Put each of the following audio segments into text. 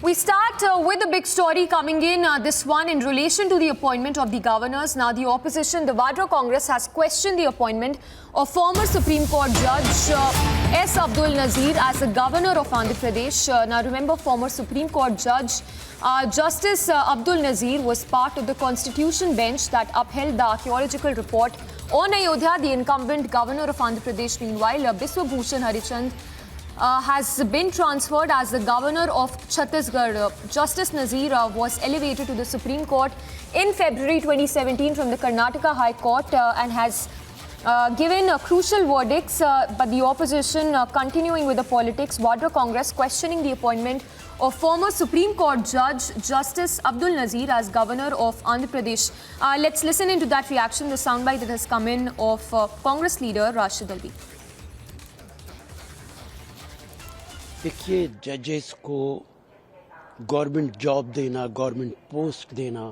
We start with a big story coming in, this one in relation to the appointment of the governors. Now, the opposition, the Vadra Congress, has questioned the appointment of former Supreme Court Judge S. Abdul Nazeer as the governor of Andhra Pradesh. Now, remember, former Supreme Court Judge Justice Abdul Nazeer was part of the Constitution bench that upheld the archaeological report on Ayodhya. The incumbent governor of Andhra Pradesh, meanwhile, Biswa Bhushan Harichand, has been transferred as the governor of Chhattisgarh. Justice Nazeer was elevated to the Supreme Court in February 2017 from the Karnataka High Court and has given crucial verdicts. But the opposition continuing with the politics, Vadra Congress questioning the appointment of former Supreme Court Judge Justice Abdul Nazeer as governor of Andhra Pradesh. Let's listen into that reaction, the soundbite that has come in of Congress leader Rashid Alvi. देखिए, जजेस को government job देना, government post देना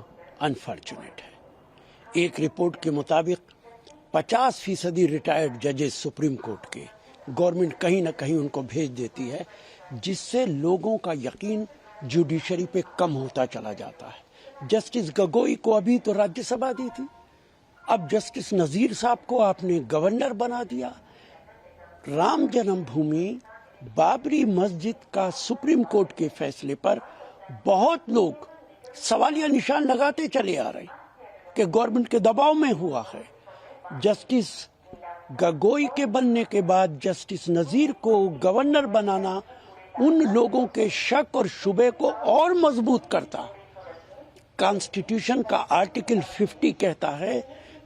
unfortunate है। एक report के मुताबिक 50% retired जजेस सुप्रीम कोर्ट के गवर्नमेंट कहीं ना कहीं उनको भेज देती है, जिससे लोगों का यकीन जुडिशरी पे कम होता चला जाता है। जस्टिस गगोई को अभी तो राज्यसभा दी थी, अब जस्टिस नजीर साहब को आपने गवर्नर बना दिया। राम जन्मभूमि बाबरी मस्जिद का सुप्रीम कोर्ट के फैसले पर बहुत लोग सवालिया निशान लगाते चले आ रहे कि गवर्नमेंट के दबाव में हुआ है। जस्टिस गगोई के बनने के बाद जस्टिस नजीर को गवर्नर बनाना उन लोगों के शक और शुबे को और मजबूत करता। कॉन्स्टिट्यूशन का आर्टिकल 50 कहता है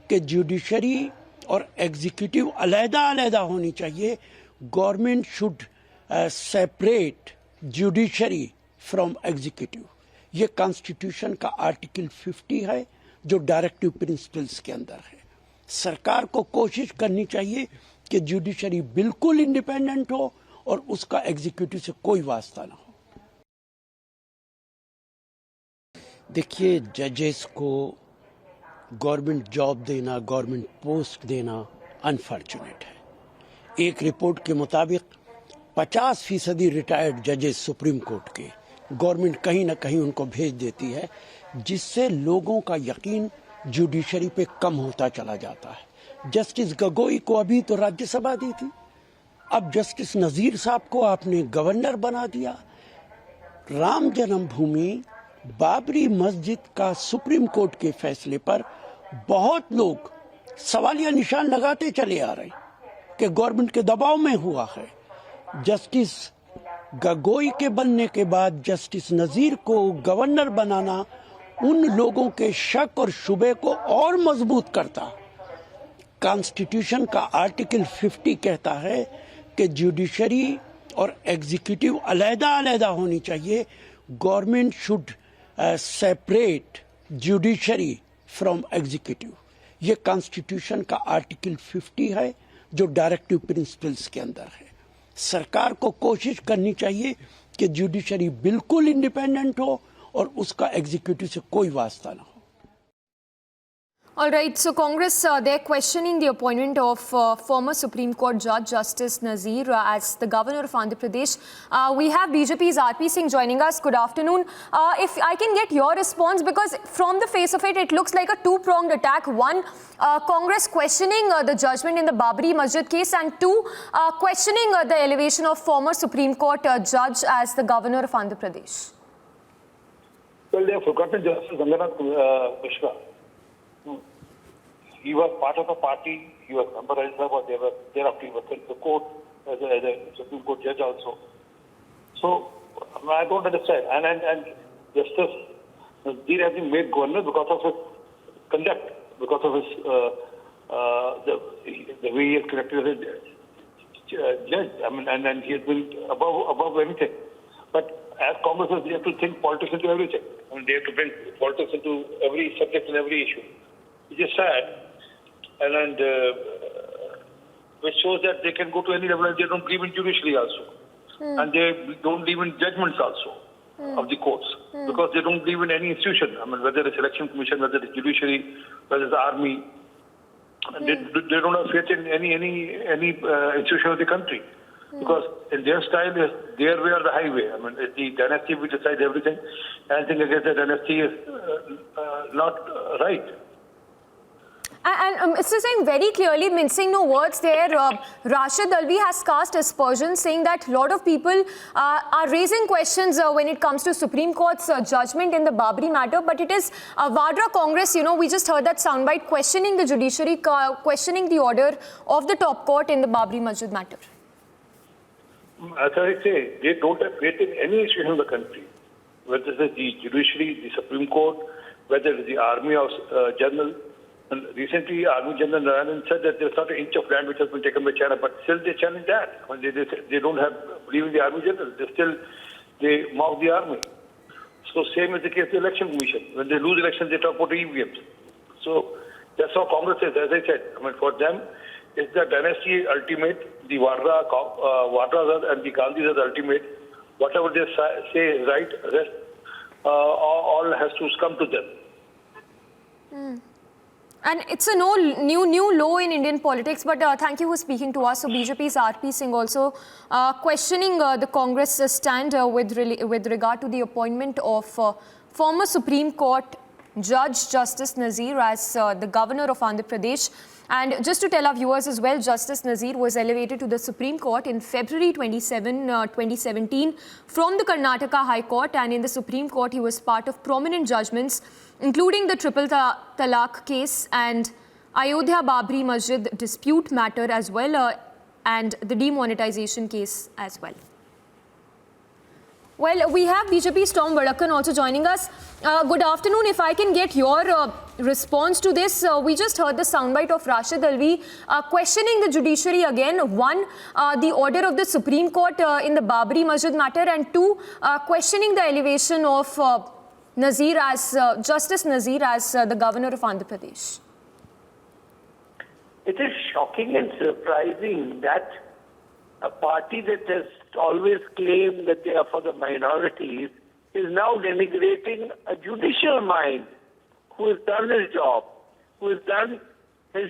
कि जुडिशरी और एग्जीक्यूटिव अलग-अलग होनी चाहिए। Government should separate judiciary from executive. ये कॉन्स्टिट्यूशन का आर्टिकल 50 है जो डायरेक्टिव प्रिंसिपल्स के अंदर है। सरकार को कोशिश करनी चाहिए कि जुडिशरी बिल्कुल इंडिपेंडेंट हो और उसका एग्जीक्यूटिव से कोई वास्ता ना हो। देखिए, जजेस को गवर्नमेंट जॉब देना, गवर्नमेंट पोस्ट देना अनफॉर्चुनेट है। एक रिपोर्ट के मुताबिक 50% रिटायर्ड जजेस सुप्रीम कोर्ट के गवर्नमेंट कहीं ना कहीं उनको भेज देती है, जिससे लोगों का यकीन जुडिशरी पे कम होता चला जाता है। जस्टिस गगोई को अभी तो राज्यसभा दी थी, अब जस्टिस नजीर साहब को आपने गवर्नर बना दिया। राम जन्मभूमि बाबरी मस्जिद का सुप्रीम कोर्ट के फैसले पर बहुत लोग सवालिया निशान लगाते चले आ रहे कि गवर्नमेंट के दबाव में हुआ है। जस्टिस गगोई के बनने के बाद जस्टिस नजीर को गवर्नर बनाना उन लोगों के शक और शुबे को और मजबूत करता। कॉन्स्टिट्यूशन का आर्टिकल 50 कहता है कि जुडिशरी और एग्जीक्यूटिव अलग-अलग होनी चाहिए। Government should separate judiciary from executive. ये कॉन्स्टिट्यूशन का आर्टिकल 50 है जो डायरेक्टिव प्रिंसिपल्स के अंदर है। सरकार को कोशिश करनी चाहिए कि जुडिशरी बिल्कुल इंडिपेंडेंट हो और उसका एग्जीक्यूटिव से कोई वास्ता ना हो। All right, so Congress, they're questioning the appointment of former Supreme Court Judge Justice Nazeer as the governor of Andhra Pradesh. We have BJP's RP Singh joining us. Good afternoon. If I can get your response, because from the face of it, it looks like a two-pronged attack. One, Congress questioning the judgment in the Babri Masjid case, and two, questioning the elevation of former Supreme Court Judge as the governor of Andhra Pradesh. Well, they have forgotten Justice Ganganath Mishra. He was part of the party, he was member of Rajya Sabha, thereafter he was sent to court as a Supreme Court judge also. So, I don't understand. And Justice Nazeer has been made governor because of his conduct, because of his the way he has conducted as a judge. I mean, and he has been above anything. But as Congress, they have to think politics into everything. I mean, they have to bring politics into every subject and every issue. Which is sad. And which shows that they can go to any level and they don't believe in judiciary also. And they don't believe in judgments also of the courts. Because they don't believe in any institution. I mean, whether it's election commission, whether it's judiciary, whether it's the army. And they don't have faith in any institution of the country. Because in their style, is their way or the highway. I mean, the dynasty will decide everything. Anything against the dynasty is not right. And Mr. Singh, very clearly, mincing no words there, Rashid Alvi has cast aspersions saying that a lot of people are raising questions when it comes to Supreme Court's judgment in the Babri matter. But it is Vadra Congress, we just heard that soundbite, questioning the judiciary, questioning the order of the top court in the Babri Masjid matter. As I say, they don't have faith in any institution in the country, whether it is the judiciary, the Supreme Court, whether it is the Army or General. And recently, Army General Narayanan said that there's not an inch of land which has been taken by China, but still they challenge that. I mean, they don't believe in the Army General. They mock the Army. So same is the case with the Election Commission. When they lose elections, they talk about EVMs. So that's how Congress is, as I said. I mean, for them, it's the dynasty ultimate, the Vadras and the Gandhis are the ultimate. Whatever they say is right, rest all has to come to them. And it's a new low in Indian politics, but thank you for speaking to us. So BJP's R.P. Singh also questioning the Congress stand with regard to the appointment of former Supreme Court Judge Justice Nazeer as the governor of Andhra Pradesh. And just to tell our viewers as well, Justice Nazeer was elevated to the Supreme Court in February 2017 from the Karnataka High Court, and in the Supreme Court he was part of prominent judgments including the triple talaq case and Ayodhya Babri Masjid dispute matter as well, and the demonetization case as well. Well, we have BJP's Tom Vadakan also joining us. Good afternoon. If I can get your response to this, we just heard the soundbite of Rashid Alvi questioning the judiciary again. One, the order of the Supreme Court in the Babri Masjid matter, and two, questioning the elevation of Nazeer as Justice Nazeer as the governor of Andhra Pradesh. It is shocking and surprising that a party that has always claimed that they are for the minorities is now denigrating a judicial mind who has done his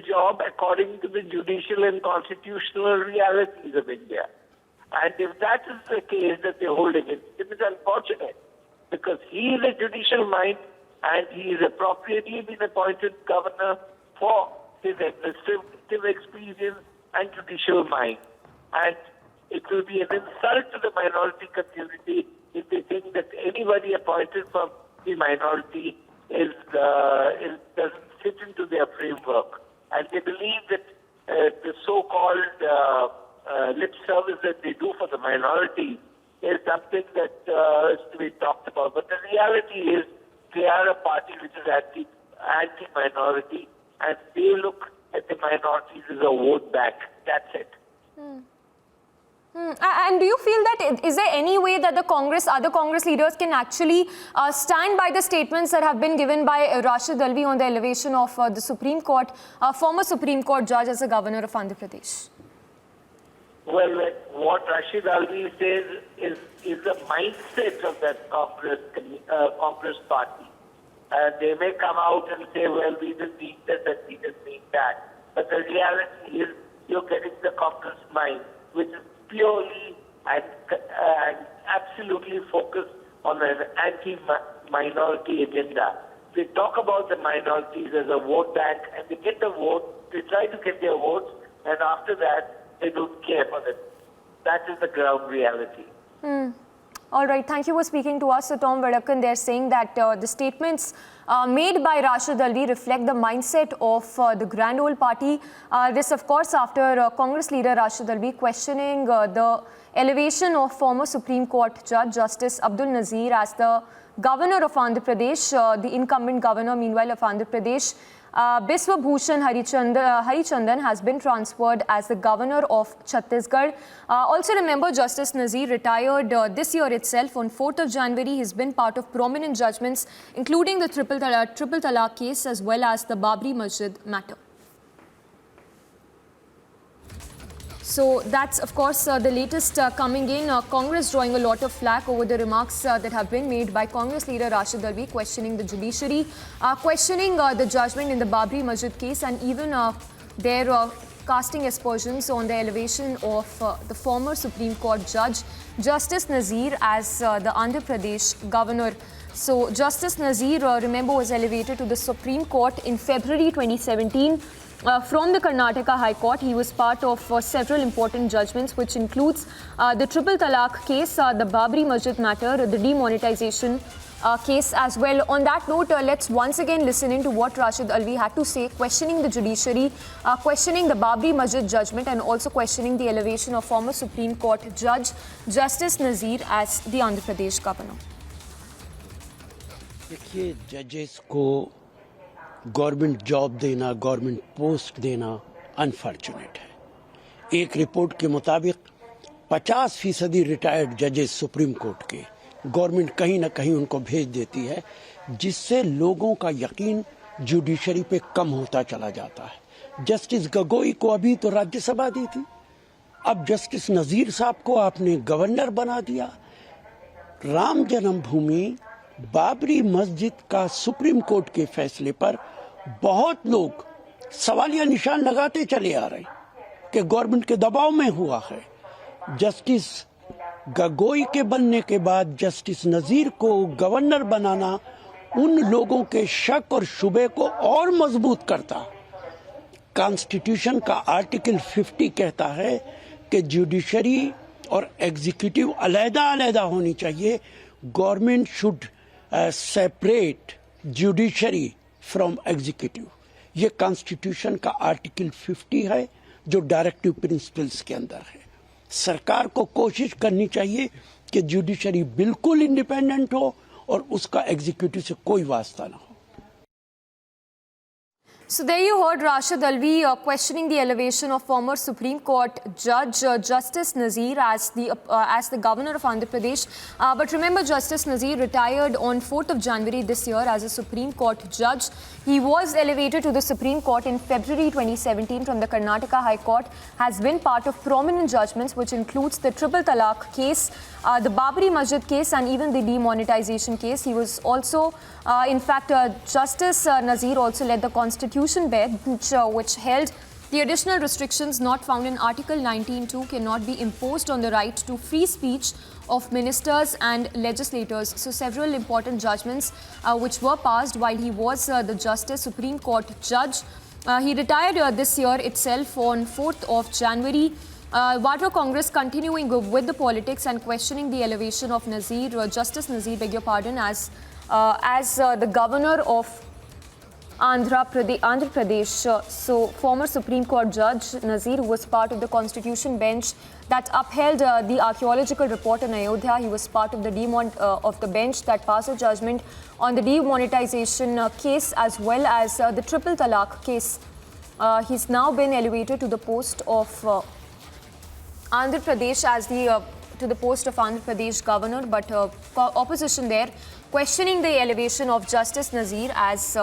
job, according to the judicial and constitutional realities of India. And if that is the case that they hold against him, it is unfortunate, because he is a judicial mind and he is appropriately been appointed governor for his administrative experience and judicial mind. And it will be an insult to the minority community if they think that anybody appointed from the minority doesn't fit into their framework. And they believe that the so-called lip service that they do for the minority is something that is to be talked about. But the reality is they are a party which is anti-minority, and they look at the minorities as a vote bank. That's it. And do you feel that, is there any way that the other Congress leaders can actually stand by the statements that have been given by Rashid Alvi on the elevation of the Supreme Court, former Supreme Court judge as the governor of Andhra Pradesh? Well, what Rashid Alvi says is the mindset of that Congress party. They may come out and say, well, we didn't mean this and we didn't mean that. But the reality is you're getting the Congress mind, which is purely and absolutely focused on an anti-minority agenda. They talk about the minorities as a vote bank, and they get the vote, they try to get their votes, and after that, they don't care for them. That is the ground reality. All right, thank you for speaking to us. So Tom Vadakan, they're saying that the statements made by Rashid Alvi reflect the mindset of the Grand Old Party. This, of course, after Congress leader Rashid Alvi questioning the elevation of former Supreme Court Judge Justice Abdul Nazeer as the governor of Andhra Pradesh, the incumbent governor, meanwhile, of Andhra Pradesh. Biswa Bhushan Harichandan has been transferred as the governor of Chhattisgarh. Also remember, Justice Nazeer retired this year itself on 4th of January. He's been part of prominent judgments, including the triple talaq case as well as the Babri Masjid matter. So that's, of course, the latest coming in. Congress drawing a lot of flack over the remarks that have been made by Congress leader Rashid Alvi, questioning the judiciary, questioning the judgment in the Babri Masjid case, and even their casting aspersions on the elevation of the former Supreme Court judge, Justice Nazeer, as the Andhra Pradesh governor. So, Justice Nazeer, remember, was elevated to the Supreme Court in February 2017 from the Karnataka High Court. He was part of several important judgments, which includes the Triple Talaq case, the Babri Masjid matter, the demonetization case as well. On that note, let's once again listen in to what Rashid Alvi had to say, questioning the judiciary, questioning the Babri Masjid judgment, and also questioning the elevation of former Supreme Court Judge Justice Nazeer as the Andhra Pradesh governor. देखिए, जजेस को government job देना, government post देना unfortunate है। एक report के मुताबिक 50% retired जजेस सुप्रीम कोर्ट के गवर्नमेंट कहीं ना कहीं उनको भेज देती है, जिससे लोगों का यकीन जुडिशरी पे कम होता चला जाता है। जस्टिस गगोई को अभी तो राज्यसभा दी थी, अब जस्टिस नजीर साहब को आपने गवर्नर बना दिया। राम जन्मभूमि, बाबरी मस्जिद का सुप्रीम कोर्ट के फैसले पर बहुत लोग सवालिया निशान लगाते चले आ रहे हैं कि गवर्नमेंट के दबाव में हुआ है। जस्टिस गगोई के बनने के बाद जस्टिस नजीर को गवर्नर बनाना उन लोगों के शक और शुबे को और मजबूत करता। कॉन्स्टिट्यूशन का आर्टिकल 50 कहता है कि जुडिशरी और एग्जीक्यूटिव अलग-अलग होनी चाहिए। Government should separate judiciary from executive. ये कॉन्स्टिट्यूशन का आर्टिकल 50 है, जो डायरेक्टिव प्रिंसिपल्स के अंदर है। सरकार को कोशिश करनी चाहिए कि जुडिशरी बिल्कुल इंडिपेंडेंट हो और उसका एग्जीक्यूटिव से कोई वास्ता ना हो। So there you heard Rashid Alvi questioning the elevation of former Supreme Court Judge Justice Nazeer as the governor of Andhra Pradesh. But remember, Justice Nazeer retired on 4th of January this year as a Supreme Court judge. He was elevated to the Supreme Court in February 2017 from the Karnataka High Court. Has been part of prominent judgments, which includes the Triple Talaq case, the Babri Masjid case, and even the demonetization case. He was also, Justice Nazeer also led the Constitution bench, which held the additional restrictions not found in Article 19(2) cannot be imposed on the right to free speech of ministers and legislators. So several important judgments which were passed while he was the Justice Supreme Court judge. He retired this year itself on 4th of January. Vadra Congress continuing with the politics and questioning the elevation of Nazeer, Justice Nazeer, beg your pardon, as the governor of Andhra Pradesh. So former Supreme Court Judge Nazeer, who was part of the Constitution bench that upheld the archaeological report in Ayodhya. He was part of the bench that passed a judgment on the demonetization case, as well as the Triple Talaq case. He's now been elevated to the post of Andhra Pradesh to the post of Andhra Pradesh governor, but opposition there questioning the elevation of Justice Nazeer as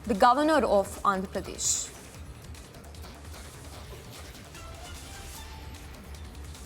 the governor of Andhra Pradesh.